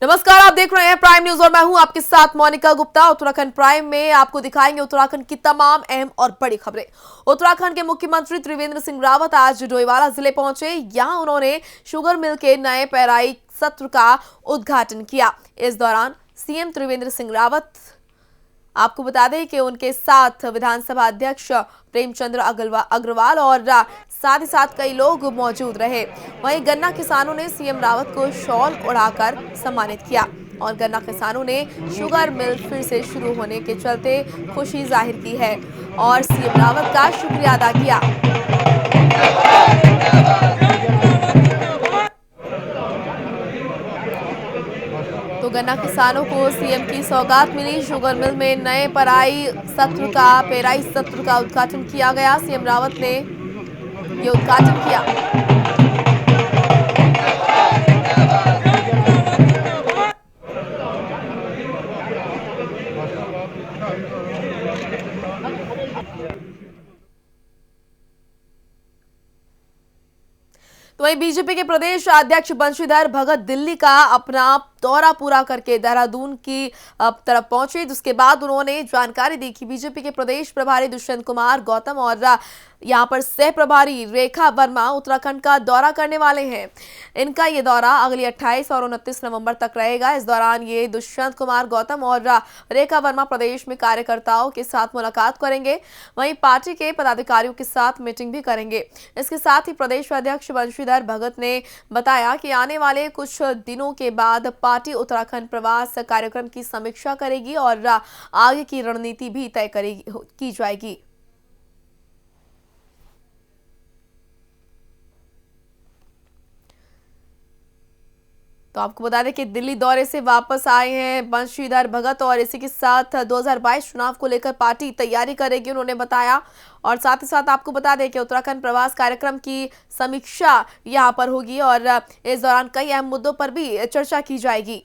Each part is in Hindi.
नमस्कार, आप देख रहे हैं प्राइम न्यूज और मैं हूं आपके साथ मोनिका गुप्ता। उत्तराखंड प्राइम में आपको दिखाएंगे उत्तराखंड की तमाम अहम और बड़ी खबरें। उत्तराखंड के मुख्यमंत्री त्रिवेंद्र सिंह रावत आज डोईवाला जिले पहुंचे। यहां उन्होंने शुगर मिल के नए पेराई सत्र का उद्घाटन किया। इस दौरान सीएम त्रिवेंद्र सिंह रावत, आपको बता दें कि उनके साथ विधानसभा अध्यक्ष प्रेमचंद्र अग्रवाल और साथ ही साथ कई लोग मौजूद रहे। वहीं गन्ना किसानों ने सीएम रावत को शॉल उड़ाकर सम्मानित किया और गन्ना किसानों ने शुगर मिल फिर से शुरू होने के चलते खुशी जाहिर की है और सीएम रावत का शुक्रिया अदा किया। तो गन्ना किसानों को सीएम की सौगात मिली। शुगर मिल में नए पेराई सत्र का उद्घाटन किया गया। सीएम रावत ने ये उद्घाटन किया। तो वहीं बीजेपी के प्रदेश अध्यक्ष बंशीधर भगत दिल्ली का अपना दौरा पूरा करके देहरादून की तरफ पहुंचे, जिसके बाद उन्होंने जानकारी दी कि बीजेपी के प्रदेश प्रभारी दुष्यंत कुमार गौतम और यहां पर सह प्रभारी रेखा वर्मा उत्तराखंड का दौरा करने वाले हैं। इनका ये दौरा अगली 28 और 29 नवंबर तक रहेगा। इस दौरान ये दुष्यंत कुमार गौतम और रेखा वर्मा प्रदेश में कार्यकर्ताओं के साथ मुलाकात करेंगे। वहीं पार्टी के पदाधिकारियों के साथ मीटिंग भी करेंगे। इसके साथ ही प्रदेश अध्यक्ष बंशीधर भगत ने बताया कि आने वाले कुछ दिनों के बाद पार्टी उत्तराखंड प्रवास कार्यक्रम की समीक्षा करेगी और आगे की रणनीति भी तय की जाएगी। तो आपको बता दें कि दिल्ली दौरे से वापस आए हैं बंशीधर भगत और इसी के साथ 2022 चुनाव को लेकर पार्टी तैयारी करेगी, उन्होंने बताया। और साथ ही साथ आपको बता दें कि उत्तराखंड प्रवास कार्यक्रम की समीक्षा यहां पर होगी और इस दौरान कई अहम मुद्दों पर भी चर्चा की जाएगी।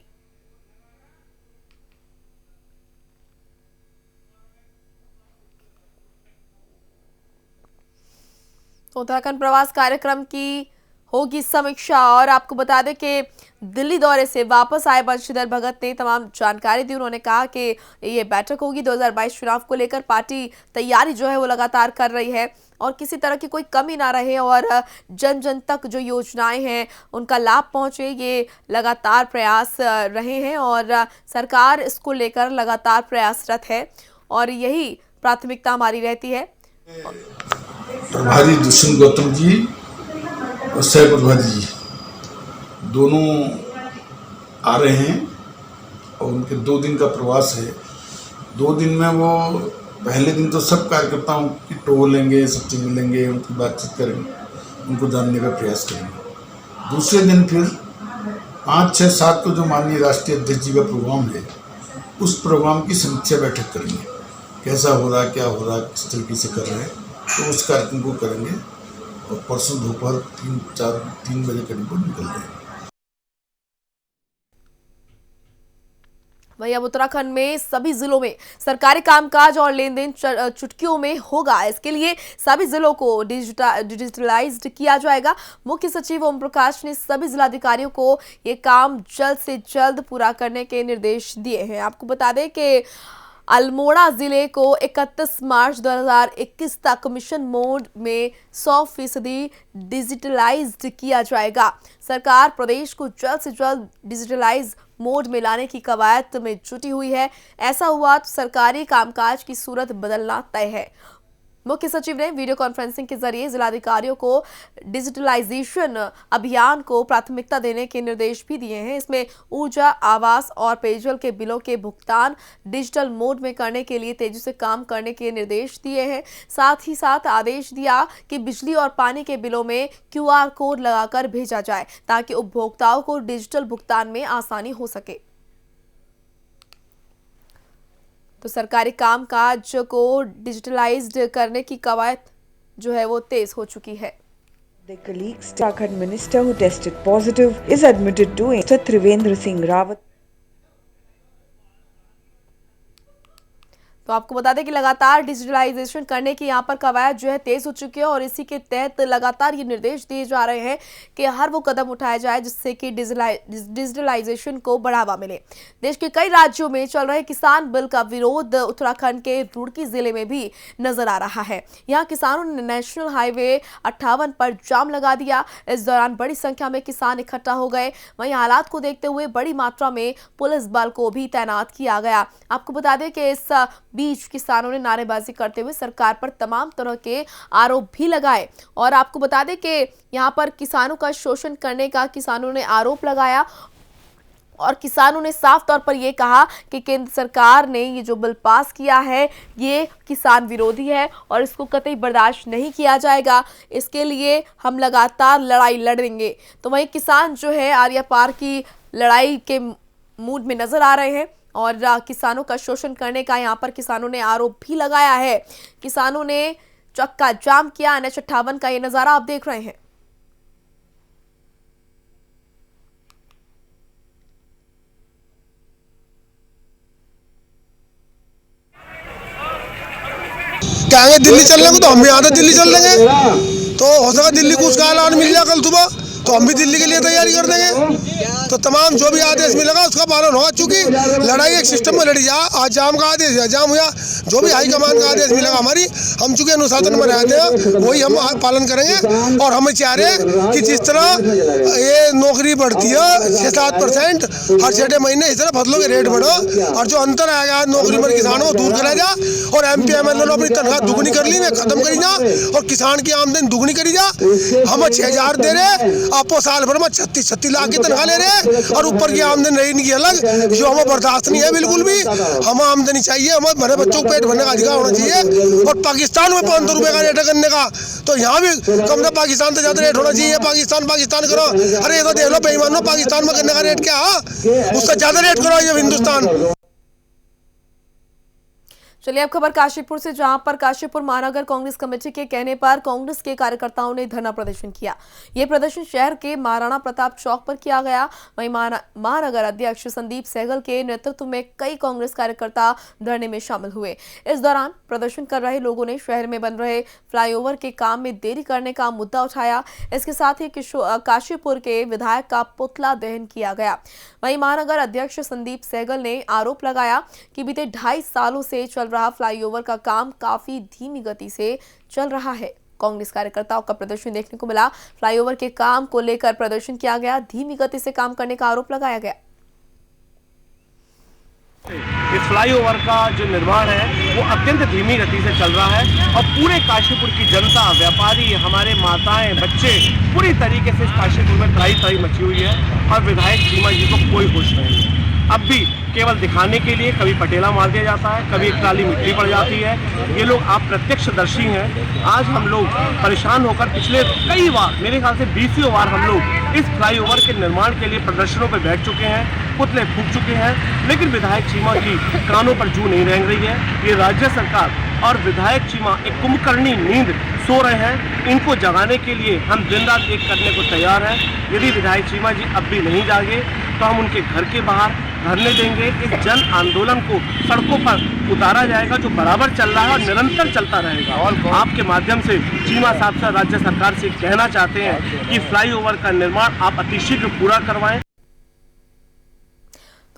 तो उत्तराखंड प्रवास कार्यक्रम की होगी समीक्षा। और आपको बता दें कि दिल्ली दौरे से वापस आए बंशीधर भगत ने तमाम जानकारी दी। उन्होंने कहा कि ये बैठक होगी 2022 चुनाव को लेकर पार्टी तैयारी जो है वो लगातार कर रही है और किसी तरह की कोई कमी ना रहे और जन जन तक जो योजनाएं हैं उनका लाभ पहुंचे, ये लगातार प्रयास रहे हैं और सरकार इसको लेकर लगातार प्रयासरत है और यही प्राथमिकता हमारी रहती है। प्रभारी दुष्यंत गौतम जी और सह प्रभारी जी दोनों आ रहे हैं और उनके 2 दिन का प्रवास है। 2 दिन में वो पहले दिन तो सब कार्यकर्ताओं की टोल लेंगे, सबसे मिलेंगे, उनकी बातचीत करेंगे, उनको जानने का प्रयास करेंगे। दूसरे दिन फिर 5, 6, 7 को जो माननीय राष्ट्रीय अध्यक्ष जी का प्रोग्राम है उस प्रोग्राम की समीक्षा बैठक करेंगे। कैसा हो रहा है, क्या हो रहा है, किस तरीके से कर रहे हैं, तो उस कार्यक्रम को करेंगे और परसों दोपहर 3 बजे करीब निकल जाएंगे। वहीं अब उत्तराखंड में सभी जिलों में सरकारी कामकाज और लेन देन चुटकियों में होगा। इसके लिए सभी जिलों को डिजिटलाइज्ड किया जाएगा। मुख्य सचिव ओम प्रकाश ने सभी जिलाधिकारियों को ये काम जल्द से जल्द पूरा करने के निर्देश दिए हैं। आपको बता दें कि अल्मोड़ा जिले को 31 मार्च 2021 तक मिशन मोड में 100% डिजिटलाइज्ड किया जाएगा। सरकार प्रदेश को जल्द से जल्द डिजिटलाइज मोड में लाने की कवायद में जुटी हुई है। ऐसा हुआ तो सरकारी कामकाज की सूरत बदलना तय है। मुख्य सचिव ने वीडियो कॉन्फ्रेंसिंग के जरिए जिलाधिकारियों को डिजिटलाइजेशन अभियान को प्राथमिकता देने के निर्देश भी दिए हैं। इसमें ऊर्जा, आवास और पेयजल के बिलों के भुगतान डिजिटल मोड में करने के लिए तेजी से काम करने के निर्देश दिए हैं। साथ ही साथ आदेश दिया कि बिजली और पानी के बिलों में QR कोड लगाकर भेजा जाए ताकि उपभोक्ताओं को डिजिटल भुगतान में आसानी हो सके। तो सरकारी कामकाज को डिजिटलाइज्ड करने की कवायद जो है वो तेज हो चुकी है। The colleagues, Uttarakhand minister who tested positive is admitted to Trivendra Singh Rawat. तो आपको बता दें कि लगातार डिजिटलाइजेशन करने की यहाँ पर कवायद जो है तेज हो चुकी है और इसी के तहत लगातार ये निर्देश दिए जा रहे हैं कि हर वो कदम उठाया जाए जिससे कि डिजिटलाइजेशन को बढ़ावा मिले। देश के कई राज्यों में चल रहे किसान बिल का विरोध उत्तराखंड के रुड़की जिले में भी नजर आ रहा है। यहाँ किसानों ने नेशनल हाईवे 58 पर जाम लगा दिया। इस दौरान बड़ी संख्या में किसान इकट्ठा हो गए। वहीं हालात को देखते हुए बड़ी मात्रा में पुलिस बल को भी तैनात किया गया। आपको बता दें कि इस बीच किसानों ने नारेबाजी करते हुए सरकार पर तमाम तरह के आरोप भी लगाए और आपको बता दें कि यहां पर किसानों का शोषण करने का किसानों ने आरोप लगाया और किसानों ने साफ तौर पर यह कहा कि केंद्र सरकार ने ये जो बिल पास किया है ये किसान विरोधी है और इसको कतई बर्दाश्त नहीं किया जाएगा। इसके लिए हम लगातार लड़ाई लड़ेंगे। तो वहीं किसान जो है आर्या पार की लड़ाई के मूड में नजर आ रहे हैं और किसानों का शोषण करने का यहां पर किसानों ने आरोप भी लगाया है। किसानों ने चक्का जाम किया। NH 58 का ये नजारा आप देख रहे हैं। कहेंगे दिल्ली चलने को तो हम भी यहाँ दिल्ली चल देंगे। तो हो सका दिल्ली को उसका ऐलान मिल जाए कल सुबह तो हम भी दिल्ली के लिए तैयारी कर देंगे। तो तमाम जो भी आदेश मिलेगा उसका पालन होगा। चूंकि लड़ाई एक सिस्टम में लड़ी जा, आज जाम का आदेश है, जाम हुआ, जो भी हाईकमान का आदेश मिलेगा हमारी, हम चूंकि अनुशासन में रहते हैं वही हम पालन करेंगे। और हम चाह रहे हैं कि जिस तरह ये नौकरी बढ़ती है 6-7% हर 6 महीने, इस तरह फसलों के रेट बढ़ो और जो अंतर आएगा नौकरी में किसानों को दूर करा जा। और MP MLA अपनी तनख्वाह दुगनी कर ली, मैं खत्म करी जा और किसान की आमदनी दुगनी करी जा। हम 6,000 दे रहे, आपको साल भर में 36 लाख की तनख्वाह ले रहे और ऊपर की आमदनी रही नहीं अलग, जो हमें बर्दाश्त नहीं है बिल्कुल भी। हमें आमदनी चाहिए, हमें भरे बच्चों को पेट भरने का अधिकार होना चाहिए। और पाकिस्तान में 500 रुपए का रेट है गन्ने का, तो यहाँ भी कम से पाकिस्तान से ज्यादा रेट होना चाहिए। पाकिस्तान करो, अरे ये तो देख लो बेईमानो, पाकिस्तान में गन्ने का रेट क्या है, उससे ज्यादा रेट करो ये हिंदुस्तान। चलिए अब खबर काशीपुर से, जहां पर काशीपुर महानगर कांग्रेस कमेटी के कहने पर कांग्रेस के कार्यकर्ताओं ने धरना प्रदर्शन किया। यह प्रदर्शन शहर के महाराणा प्रताप चौक पर किया गया। वहीं महानगर अध्यक्ष संदीप सहगल के नेतृत्व में कई कांग्रेस कार्यकर्ता धरने में शामिल हुए। इस दौरान प्रदर्शन कर रहे लोगों ने शहर में बन रहे फ्लाईओवर के काम में देरी करने का मुद्दा उठाया। इसके साथ ही काशीपुर के विधायक का पुतला दहन किया गया। वहीं महानगर अध्यक्ष संदीप सहगल ने आरोप लगाया कि बीते 2.5 सालों से चल रहा फ्लाईओवर का काम काफी धीमी गति से चल रहा है। कांग्रेस कार्यकर्ताओं का प्रदर्शन देखने को मिला। फ्लाईओवर के काम को लेकर प्रदर्शन किया गया, धीमी गति से काम करने का आरोप लगाया गया। इस फ्लाईओवर का जो निर्माण है वो अत्यंत धीमी गति से चल रहा है और पूरे काशीपुर की जनता, व्यापारी, हमारे माताएं, बच्चे पूरी तरीके से इस काशीपुर में त्राही मची हुई है और विधायक चीमा जी को कोई होश नहीं है। अब भी केवल दिखाने के लिए कभी पटेला मार दिया जाता है, कभी एक ट्राली मिट्टी पड़ जाती है। ये लोग आप प्रत्यक्षदर्शी हैं। आज हम लोग परेशान होकर पिछले कई बार, मेरे ख्याल से 20 बार हम लोग इस फ्लाईओवर के निर्माण के लिए प्रदर्शनों पर बैठ चुके हैं, पुतले फूंक चुके हैं, लेकिन विधायक चीमा की कानों पर जू नहीं रेंग रही है। ये राज्य सरकार और विधायक चीमा एक कुंभकर्णी नींद सो रहे हैं। इनको जगाने के लिए हम दिन रात एक करने को तैयार हैं। यदि विधायक चीमा जी अब भी नहीं जागे तो हम उनके घर के बाहर धरने देंगे। इस जन आंदोलन को सड़कों पर उतारा जाएगा जो बराबर चल रहा है और निरंतर चलता रहेगा। और आपके माध्यम से चीमा साहब से राज्य सरकार से कहना चाहते हैं कि फ्लाईओवर का निर्माण आप अतिशीघ्र पूरा करवाएं।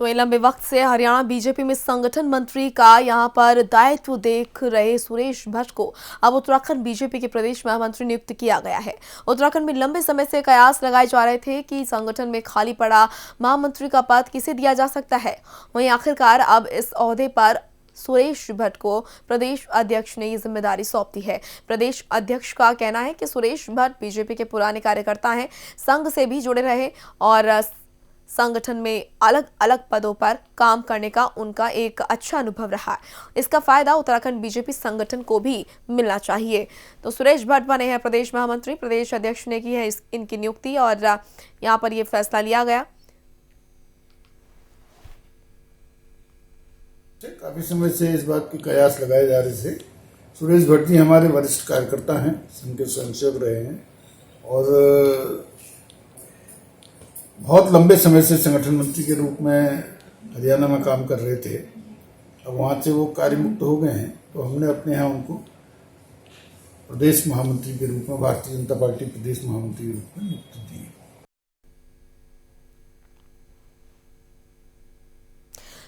तो लंबे वक्त से हरियाणा बीजेपी में संगठन मंत्री का यहां पर दायित्व देख रहे सुरेश भट्ट को अब उत्तराखंड बीजेपी के प्रदेश महामंत्री नियुक्त किया गया है। उत्तराखंड में लंबे समय से कयास लगाए जा रहे थे कि संगठन में खाली पड़ा महामंत्री का पद किसे दिया जा सकता है। वहीं आखिरकार अब इस ओहदे पर सुरेश भट्ट को प्रदेश अध्यक्ष ने ये जिम्मेदारी सौंप दी है। प्रदेश अध्यक्ष का कहना है कि सुरेश भट्ट बीजेपी के पुराने कार्यकर्ता हैं, संघ से भी जुड़े रहे और संगठन में अलग अलग पदों पर काम करने का उनका एक अच्छा अनुभव रहा है। इसका फायदा उत्तराखंड बीजेपी संगठन को भी मिलना चाहिए। तो सुरेश भट्ट बने हैं प्रदेश महामंत्री। प्रदेश अध्यक्ष ने की है इनकी नियुक्ति और यहाँ पर यह फैसला लिया गया। काफी समय से इस बात की कयास लगाए जा रहे थे। सुरेश भट्ट जी हमारे वरिष्ठ कार्यकर्ता हैं, संघ के स्वयंसेवक रहे हैं और बहुत लंबे समय से संगठन मंत्री के रूप में हरियाणा में काम कर रहे थे। अब वहाँ से वो कार्य मुक्त हो गए हैं, तो हमने अपने यहाँ उनको प्रदेश महामंत्री के रूप में, भारतीय जनता पार्टी प्रदेश महामंत्री के रूप में नियुक्ति दी है।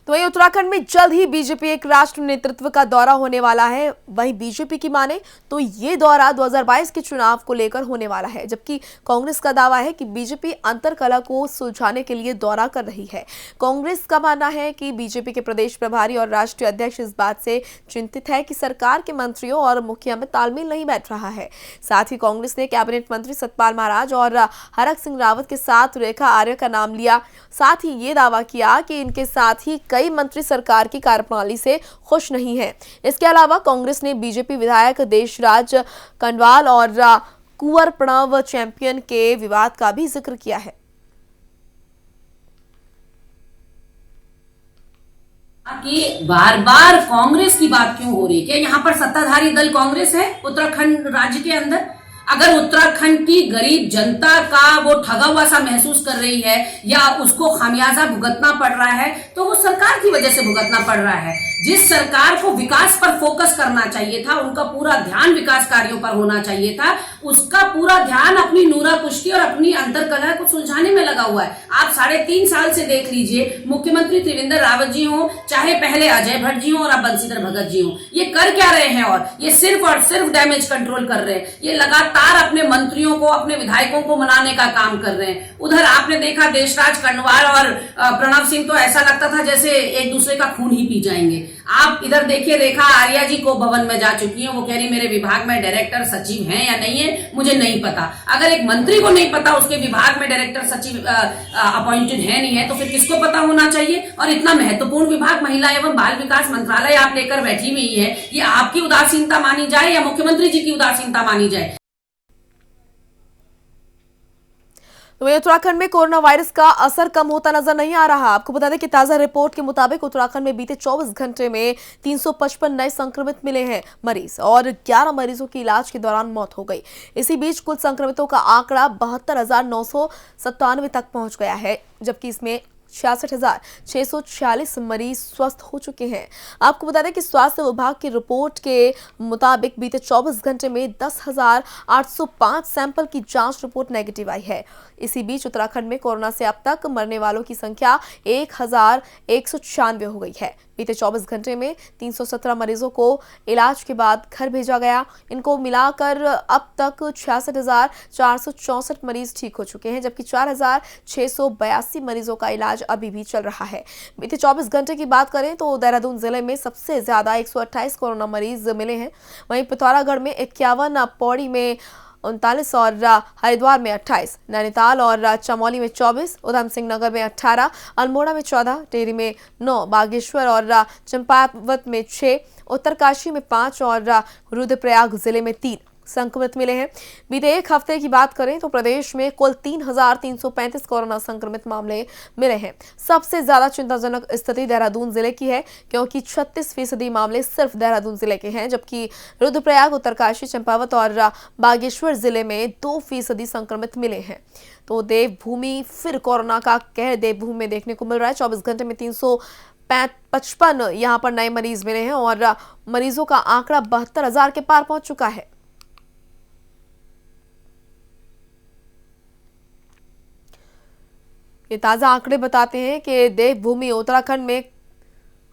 तो वहीं उत्तराखंड में जल्द ही बीजेपी एक राष्ट्र नेतृत्व का दौरा होने वाला है। वहीं बीजेपी की माने तो ये दौरा 2022 के चुनाव को लेकर होने वाला है, जबकि कांग्रेस का दावा है कि बीजेपी अंतर्कलह को सुलझाने के लिए दौरा कर रही है। कांग्रेस का मानना है कि बीजेपी के प्रदेश प्रभारी और राष्ट्रीय अध्यक्ष इस बात से चिंतित है कि सरकार के मंत्रियों और मुखिया में तालमेल नहीं बैठ रहा है। साथ ही कांग्रेस ने कैबिनेट मंत्री सतपाल महाराज और हरक सिंह रावत के साथ रेखा आर्य का नाम लिया। साथ ही ये दावा किया कि इनके साथ ही कई मंत्री सरकार की कार्यप्रणाली से खुश नहीं हैं। इसके अलावा कांग्रेस ने बीजेपी विधायक देशराज कंडवाल और कुंवर प्रणव चैंपियन के विवाद का भी जिक्र किया है। कि बार बार कांग्रेस की बात क्यों हो रही है? क्या यहाँ पर सत्ताधारी दल कांग्रेस है उत्तराखंड राज्य के अंदर? अगर उत्तराखंड की गरीब जनता का वो ठगा हुआ सा महसूस कर रही है या उसको खामियाजा भुगतना पड़ रहा है, तो वो सरकार की वजह से भुगतना पड़ रहा है। जिस सरकार को विकास पर फोकस करना चाहिए था, उनका पूरा ध्यान विकास कार्यों पर होना चाहिए था, उसका पूरा ध्यान अपनी नूरा कुश्ती और अपनी अंतर्कलह को सुलझाने में लगा हुआ है। आप 3.5 साल से देख लीजिए, मुख्यमंत्री त्रिवेंद्र रावत जी हो, चाहे पहले अजय भट्ट जी हो और अब बंशीधर भगत जी हो, ये कर क्या रहे हैं? और ये सिर्फ डैमेज कंट्रोल कर रहे हैं। ये लगातार अपने मंत्रियों को, अपने विधायकों को मनाने का काम कर रहे हैं। उधर आपने देखा देशराज कंडवाल और प्रणव सिंह, तो ऐसा लगता था जैसे एक दूसरे का खून ही पी जाएंगे। आप इधर देखिए, रेखा आर्या जी को भवन में जा चुकी हैं। वो कह रही मेरे विभाग में डायरेक्टर सचिव हैं या नहीं है मुझे नहीं पता। अगर एक मंत्री को नहीं पता उसके विभाग में डायरेक्टर सचिव अपॉइंटेड है नहीं है, तो फिर किसको पता होना चाहिए? और इतना महत्वपूर्ण विभाग महिला एवं बाल विकास मंत्रालय आप लेकर बैठी हुई है, ये आपकी उदासीनता मानी जाए या मुख्यमंत्री जी की उदासीनता मानी जाए? तो उत्तराखंड में कोरोना वायरस का असर कम होता नजर नहीं आ रहा। आपको बता दें कि ताजा रिपोर्ट के मुताबिक उत्तराखंड में बीते 24 घंटे में 355 नए संक्रमित मिले हैं मरीज और 11 मरीजों की इलाज के दौरान मौत हो गई। इसी बीच कुल संक्रमितों का आंकड़ा 72,997 तक पहुंच गया है, जबकि इसमें 66,646 मरीज स्वस्थ हो चुके हैं। आपको बता दें कि स्वास्थ्य विभाग की रिपोर्ट के मुताबिक बीते 24 घंटे में 10,805 सैंपल की जांच रिपोर्ट नेगेटिव आई है। इसी बीच उत्तराखंड में कोरोना से अब तक मरने वालों की संख्या 1,196 हो गई है। बीते 24 घंटे में 317 मरीजों को इलाज के बाद घर भेजा गया। इनको मिलाकर अब तक 66,464 मरीज ठीक हो चुके हैं, जबकि 4,682 मरीजों का इलाज अभी भी चल रहा है। बीते 24 घंटे की बात करें तो देहरादून जिले में सबसे ज्यादा 128 कोरोना मरीज मिले हैं। वहीं पिथौरागढ़ में 51, पौड़ी में 39 और हरिद्वार में 28, नैनीताल और चमोली में 24, उधम सिंह नगर में 18, अल्मोड़ा में 14, टेहरी में 9, बागेश्वर और चंपावत में 6, उत्तरकाशी में 5 और रुद्रप्रयाग जिले में 3 संक्रमित मिले हैं। बीते एक हफ्ते की बात करें तो प्रदेश में कुल 3,335 कोरोना संक्रमित मामले मिले हैं। सबसे ज्यादा चिंताजनक स्थिति देहरादून जिले की है, क्योंकि 36% मामले सिर्फ देहरादून जिले के हैं, जबकि रुद्रप्रयाग, उत्तरकाशी, चंपावत और बागेश्वर जिले में 2% संक्रमित मिले हैं। तो देवभूमि फिर कोरोना का कहर देवभूमि में देखने को मिल रहा है। 24 घंटे में 355 यहाँ पर नए मरीज मिले हैं और मरीजों का आंकड़ा 72,000 के पार पहुंच चुका है। ये ताजा आंकड़े बताते हैं कि देवभूमि उत्तराखंड में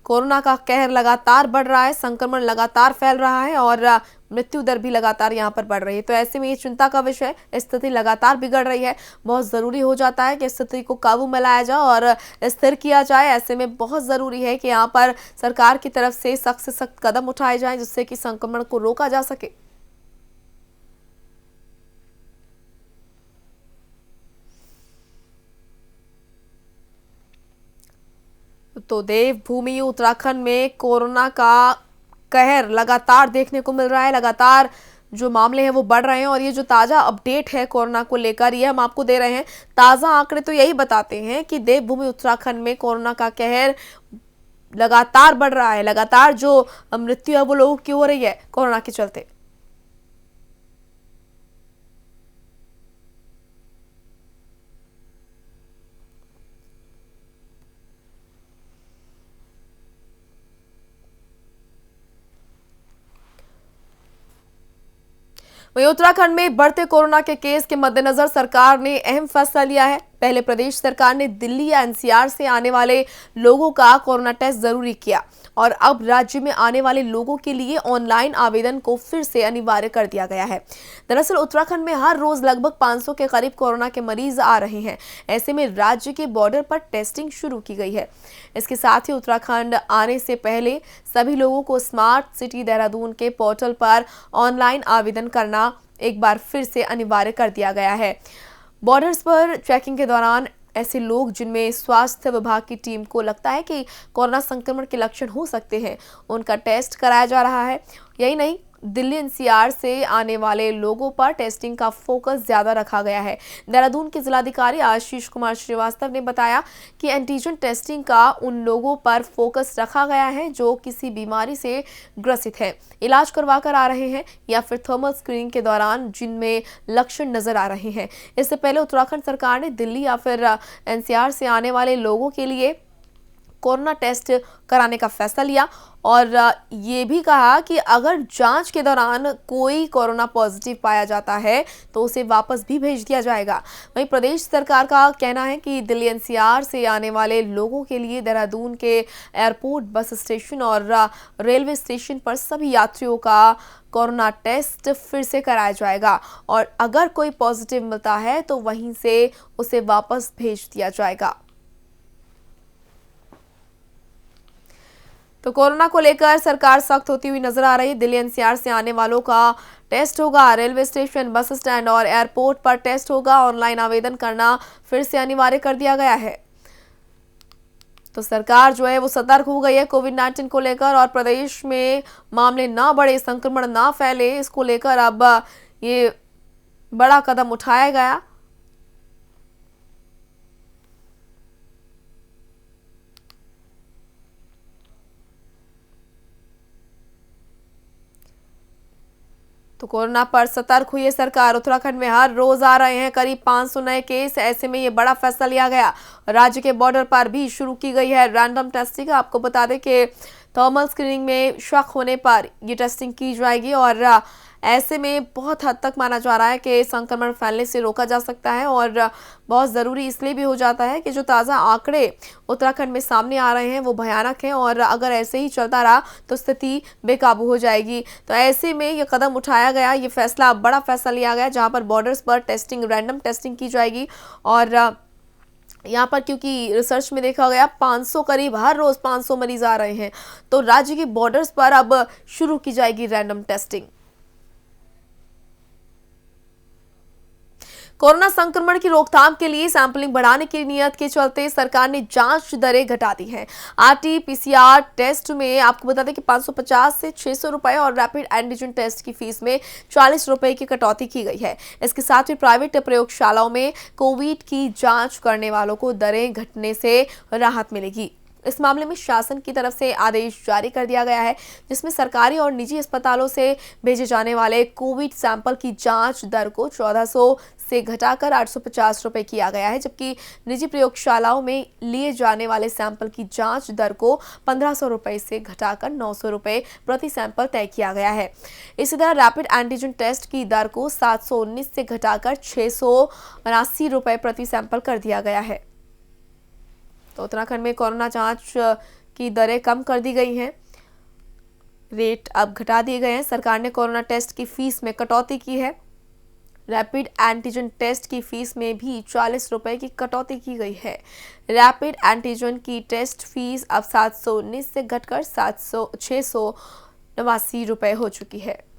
कोरोना का कहर लगातार बढ़ रहा है, संक्रमण लगातार फैल रहा है और मृत्यु दर भी लगातार यहां पर बढ़ रही है। तो ऐसे में ये चिंता का विषय, स्थिति लगातार बिगड़ रही है। बहुत जरूरी हो जाता है कि स्थिति को काबू में लाया जाए और स्थिर किया जाए। ऐसे में बहुत जरूरी है कि यहाँ पर सरकार की तरफ से सख्त कदम उठाए जाएं, जिससे कि संक्रमण को रोका जा सके। तो देवभूमि उत्तराखंड में कोरोना का कहर लगातार देखने को मिल रहा है। लगातार जो मामले हैं वो बढ़ रहे हैं और ये जो ताजा अपडेट है कोरोना को लेकर, ये हम आपको दे रहे हैं। ताजा आंकड़े तो यही बताते हैं कि देवभूमि उत्तराखंड में कोरोना का कहर लगातार बढ़ रहा है। लगातार जो मृत्यु है वो लोगों की हो रही है कोरोना के चलते। वहीं उत्तराखंड में बढ़ते कोरोना के केस के मद्देनजर सरकार ने अहम फैसला लिया है। पहले प्रदेश सरकार ने दिल्ली या एनसीआर से आने वाले लोगों का कोरोना टेस्ट जरूरी किया और अब राज्य में आने वाले लोगों के लिए ऑनलाइन आवेदन को फिर से अनिवार्य कर दिया गया है। दरअसल उत्तराखंड में हर रोज लगभग 500 के करीब कोरोना के मरीज आ रहे हैं। ऐसे में राज्य के बॉर्डर पर टेस्टिंग शुरू की गई है। इसके साथ ही उत्तराखंड आने से पहले सभी लोगों को स्मार्ट सिटी देहरादून के पोर्टल पर ऑनलाइन आवेदन करना एक बार फिर से अनिवार्य कर दिया गया है। बॉर्डर्स पर चेकिंग के दौरान ऐसे लोग जिनमें स्वास्थ्य विभाग की टीम को लगता है कि कोरोना संक्रमण के लक्षण हो सकते हैं, उनका टेस्ट कराया जा रहा है। यही नहीं, दिल्ली एनसीआर से आने वाले लोगों पर टेस्टिंग का फोकस ज्यादा रखा गया है। देहरादून के जिलाधिकारी आशीष कुमार श्रीवास्तव ने बताया कि एंटीजन टेस्टिंग का उन लोगों पर फोकस रखा गया है जो किसी बीमारी से ग्रसित हैं, इलाज करवा कर आ रहे हैं या फिर थर्मल स्क्रीनिंग के दौरान जिनमें लक्षण नजर आ रहे हैं। इससे पहले उत्तराखंड सरकार ने दिल्ली या फिर एनसीआर से आने वाले लोगों के लिए कोरोना टेस्ट कराने का फैसला लिया और ये भी कहा कि अगर जांच के दौरान कोई कोरोना पॉजिटिव पाया जाता है तो उसे वापस भी भेज दिया जाएगा। वहीं प्रदेश सरकार का कहना है कि दिल्ली एनसीआर से आने वाले लोगों के लिए देहरादून के एयरपोर्ट, बस स्टेशन और रेलवे स्टेशन पर सभी यात्रियों का कोरोना टेस्ट फिर से कराया जाएगा और अगर कोई पॉजिटिव मिलता है तो वहीं से उसे वापस भेज दिया जाएगा। तो कोरोना को लेकर सरकार सख्त होती हुई नजर आ रही है। दिल्ली एनसीआर से आने वालों का टेस्ट होगा, रेलवे स्टेशन, बस स्टैंड और एयरपोर्ट पर टेस्ट होगा। ऑनलाइन आवेदन करना फिर से अनिवार्य कर दिया गया है। तो सरकार जो है वो सतर्क हो गई है कोविड-19 को लेकर और प्रदेश में मामले ना बढ़े, संक्रमण ना फैले, इसको लेकर अब ये बड़ा कदम उठाया गया। तो कोरोना पर सतर्क हुई है सरकार। उत्तराखंड में हर रोज आ रहे हैं करीब 500 नए केस। ऐसे में ये बड़ा फैसला लिया गया। राज्य के बॉर्डर पर भी शुरू की गई है रैंडम टेस्टिंग। आपको बता दें कि थर्मल स्क्रीनिंग में शक होने पर ये टेस्टिंग की जाएगी और ऐसे में बहुत हद तक माना जा रहा है कि संक्रमण फैलने से रोका जा सकता है और बहुत ज़रूरी इसलिए भी हो जाता है कि जो ताज़ा आंकड़े उत्तराखंड में सामने आ रहे हैं वो भयानक हैं और अगर ऐसे ही चलता रहा तो स्थिति बेकाबू हो जाएगी। तो ऐसे में ये कदम उठाया गया, ये फैसला, बड़ा फैसला लिया गया जहाँ पर बॉर्डर्स पर टेस्टिंग, रैंडम टेस्टिंग की जाएगी और यहाँ पर क्योंकि रिसर्च में देखा गया 500 करीब हर रोज 500 मरीज आ रहे हैं तो राज्य के बॉर्डर्स पर अब शुरू की जाएगी रैंडम टेस्टिंग। कोरोना संक्रमण की रोकथाम के लिए सैंपलिंग बढ़ाने की नियत के चलते सरकार ने जांच दरें घटा दी हैं। आरटी-पीसीआर टेस्ट में आपको बता दें कि 550 से 600 रुपए और रैपिड एंटीजन टेस्ट की फीस में 40 रुपए की कटौती की गई है। इसके साथ ही प्राइवेट प्रयोगशालाओं में कोविड की जांच करने वालों को दरें घटने से राहत मिलेगी। इस मामले में शासन की तरफ से आदेश जारी कर दिया गया है जिसमें सरकारी और निजी अस्पतालों से भेजे जाने वाले कोविड सैंपल की जांच दर को 1400 से घटाकर 850 रुपए किया गया है, जबकि निजी प्रयोगशालाओं में लिए जाने वाले सैंपल की जांच दर को 1500 रुपए से घटाकर 900 रुपए प्रति सैंपल तय किया गया है। इसी तरह रैपिड एंटीजन टेस्ट की दर को 719 से घटाकर 679 रुपए प्रति सैंपल कर दिया गया है। तो उत्तराखंड में कोरोना जांच की दरें कम कर दी गई हैं, रेट अब घटा दिए गए हैं। सरकार ने कोरोना टेस्ट की फीस में कटौती की है। रैपिड एंटीजन टेस्ट की फीस में भी 40 रुपए की कटौती की गई है। रैपिड एंटीजन की टेस्ट फीस अब 719 से घटकर 689 रुपए हो चुकी है।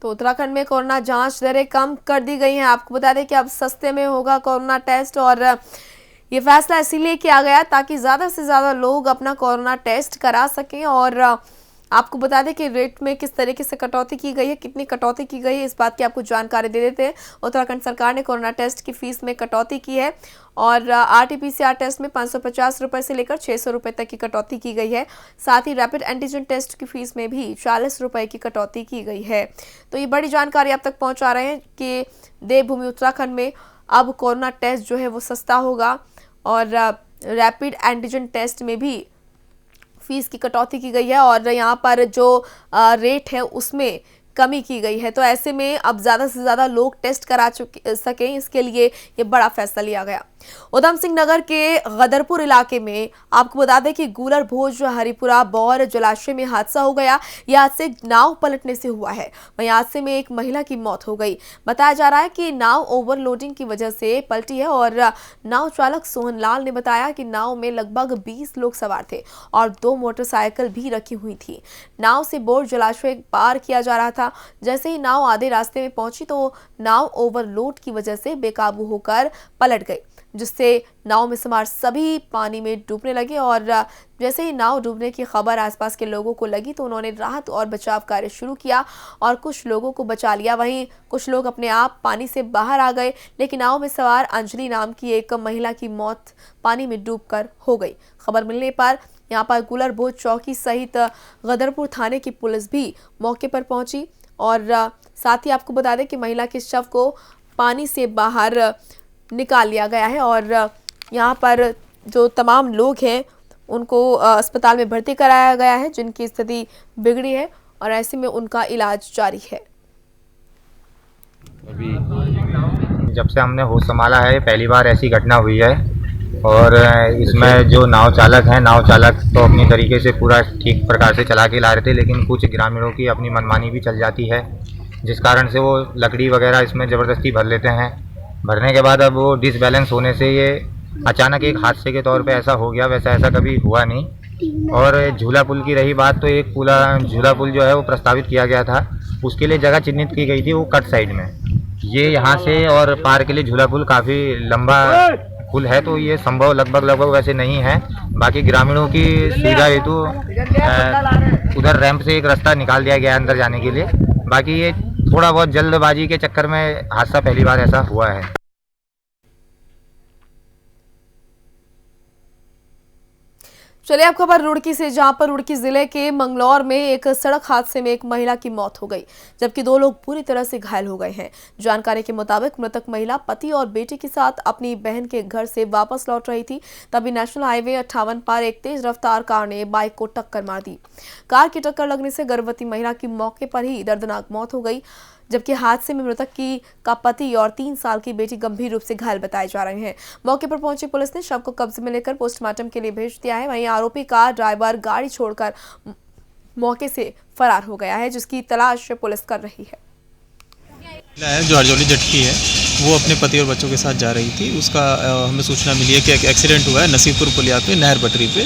तो उत्तराखंड में कोरोना जांच दरें कम कर दी गई हैं। आपको बता दें कि अब सस्ते में होगा कोरोना टेस्ट और ये फैसला इसीलिए किया गया ताकि ज़्यादा से ज़्यादा लोग अपना कोरोना टेस्ट करा सकें और आपको बता दें कि रेट में किस तरीके से कटौती की गई है, कितनी कटौती की गई है, इस बात की आपको जानकारी दे देते हैं। उत्तराखंड सरकार ने कोरोना टेस्ट की फीस में कटौती की है और RT-PCR टेस्ट में 550 रुपये से लेकर 600 रुपये तक की कटौती की गई है। साथ ही रैपिड एंटीजन टेस्ट की फीस में भी 40 रुपये की कटौती की गई है। तो ये बड़ी जानकारी आप तक पहुंचा रहे हैं कि देवभूमि उत्तराखंड में अब कोरोना टेस्ट जो है वो सस्ता होगा और रैपिड एंटीजन टेस्ट में भी फीस की कटौती की गई है और यहाँ पर जो रेट है उसमें कमी की गई है। तो ऐसे में अब ज़्यादा से ज़्यादा लोग टेस्ट करा सकें, इसके लिए ये बड़ा फैसला लिया गया। उधम सिंह नगर के गदरपुर इलाके में आपको बता दें कि गूलर भोज हरिपुरा बौर जलाशय में हादसा हो गया। यह हादसे नाव पलटने से हुआ है। वहीं हादसे में एक महिला की मौत हो गई। बताया जा रहा है कि नाव ओवरलोडिंग की वजह से पलटी है और नाव चालक सोहन लाल ने बताया कि नाव में लगभग 20 लोग सवार थे और 2 मोटरसाइकिल भी रखी हुई थी। नाव से बौर जलाशय पार किया जा रहा था। जैसे ही नाव आधे रास्ते में पहुंची तो नाव ओवरलोड की वजह से बेकाबू होकर पलट गई, जिससे नाव में सवार सभी पानी में डूबने लगे और जैसे ही नाव डूबने की खबर आसपास के लोगों को लगी तो उन्होंने राहत और बचाव कार्य शुरू किया और कुछ लोगों को बचा लिया। वहीं कुछ लोग अपने आप पानी से बाहर आ गए, लेकिन नाव में सवार अंजलि नाम की एक महिला की मौत पानी में डूबकर हो गई। खबर मिलने पर यहाँ पर गुलर भोज चौकी सहित गदरपुर थाने की पुलिस भी मौके पर पहुंची और साथ ही आपको बता दें कि महिला के शव को पानी से बाहर निकाल लिया गया है और यहाँ पर जो तमाम लोग हैं उनको अस्पताल में भर्ती कराया गया है जिनकी स्थिति बिगड़ी है और ऐसे में उनका इलाज जारी है। अभी जब से हमने होश संभाला है पहली बार ऐसी घटना हुई है और इसमें जो नाव चालक तो अपनी तरीके से पूरा ठीक प्रकार से चला के ला रहे थे, लेकिन कुछ ग्रामीणों की अपनी मनमानी भी चल जाती है जिस कारण से वो लकड़ी वगैरह इसमें ज़बरदस्ती भर लेते हैं। भरने के बाद अब वो डिसबैलेंस होने से ये अचानक एक हादसे के तौर पे ऐसा हो गया, वैसा ऐसा कभी हुआ नहीं। और झूला पुल की रही बात तो एक पूरा झूला पुल जो है वो प्रस्तावित किया गया था, उसके लिए जगह चिन्हित की गई थी वो कट साइड में। ये यहाँ से और पार के लिए झूला पुल काफ़ी लंबा पुल है तो ये संभव लगभग वैसे नहीं है। बाकी ग्रामीणों की सुविधा हेतु उधर रैंप से एक रास्ता निकाल दिया गया है अंदर जाने के लिए। बाकी ये थोड़ा बहुत जल्दबाजी के चक्कर में हादसा पहली बार ऐसा हुआ है। चलिए अब खबर रुड़की से, जहां पर रुड़की जिले के मंगलौर में एक सड़क हादसे में एक महिला की मौत हो गई जबकि 2 लोग पूरी तरह से घायल हो गए हैं। जानकारी के मुताबिक मृतक महिला पति और बेटे के साथ अपनी बहन के घर से वापस लौट रही थी, तभी नेशनल हाईवे 58 पर एक तेज रफ्तार कार ने बाइक को टक्कर मार दी। कार की टक्कर लगने से गर्भवती महिला की मौके पर ही दर्दनाक मौत हो गई, जबकि हादसे में मृतक का पति और 3 साल की बेटी गंभीर रूप से घायल बताए जा रहे हैं। मौके पर पहुंची पुलिस ने शव को कब्जे में लेकर पोस्टमार्टम के लिए भेज दिया है। वहीं आरोपी का ड्राइवर गाड़ी छोड़कर मौके से फरार हो गया है, जिसकी तलाश पुलिस कर रही है। जो अर्जौली जटकी है वो अपने पति और बच्चों के साथ जा रही थी। उसका हमें सूचना मिली है कि एक एक्सीडेंट हुआ है नसीबपुर पुलिया पे नहर पटरी पे।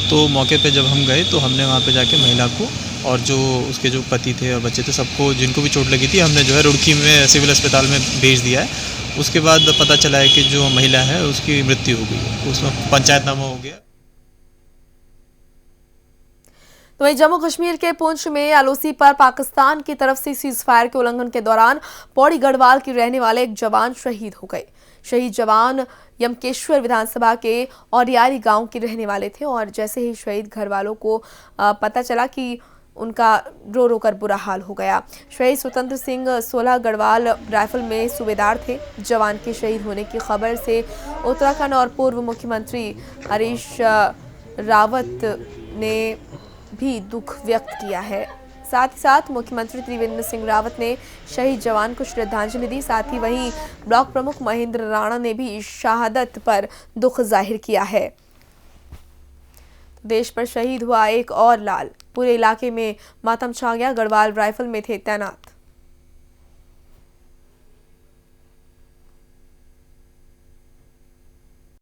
तो मौके पे जब हम गए तो हमने वहाँ पे जाके महिला को और जो उसके जो पति थे और बच्चे थे सबको जिनको भी चोट लगी थी हमने जो है रुड़की में सिविल अस्पताल में भेज दिया है। उसके बाद पता चला है कि जो महिला है उसकी मृत्यु हो गई, उसमें पंचायतनामा हो गया। तो वहीं जम्मू कश्मीर के पुंछ में एलओसी पर पाकिस्तान की तरफ से सीजफायर के उल्लंघन के दौरान पौड़ी गढ़वाल के रहने वाले एक जवान शहीद हो गए। शहीद जवान यमकेश्वर विधानसभा के औरियारी गांव के रहने वाले थे और जैसे ही शहीद घर वालों को पता चला कि उनका रो रो कर बुरा हाल हो गया। शहीद स्वतंत्र सिंह 16 गढ़वाल राइफल में सूबेदार थे। जवान के शहीद होने की खबर से उत्तराखंड और पूर्व मुख्यमंत्री हरीश रावत ने भी दुख व्यक्त किया है। साथ ही साथ मुख्यमंत्री त्रिवेंद्र सिंह रावत ने शहीद जवान को श्रद्धांजलि दी। साथ ही वहीं ब्लॉक प्रमुख महेंद्र राणा ने भी शहादत पर दुख जाहिर किया है। देश पर शहीद हुआ एक और लाल, पूरे इलाके में मातम छा गया। गढ़वाल राइफल में थे तैनात।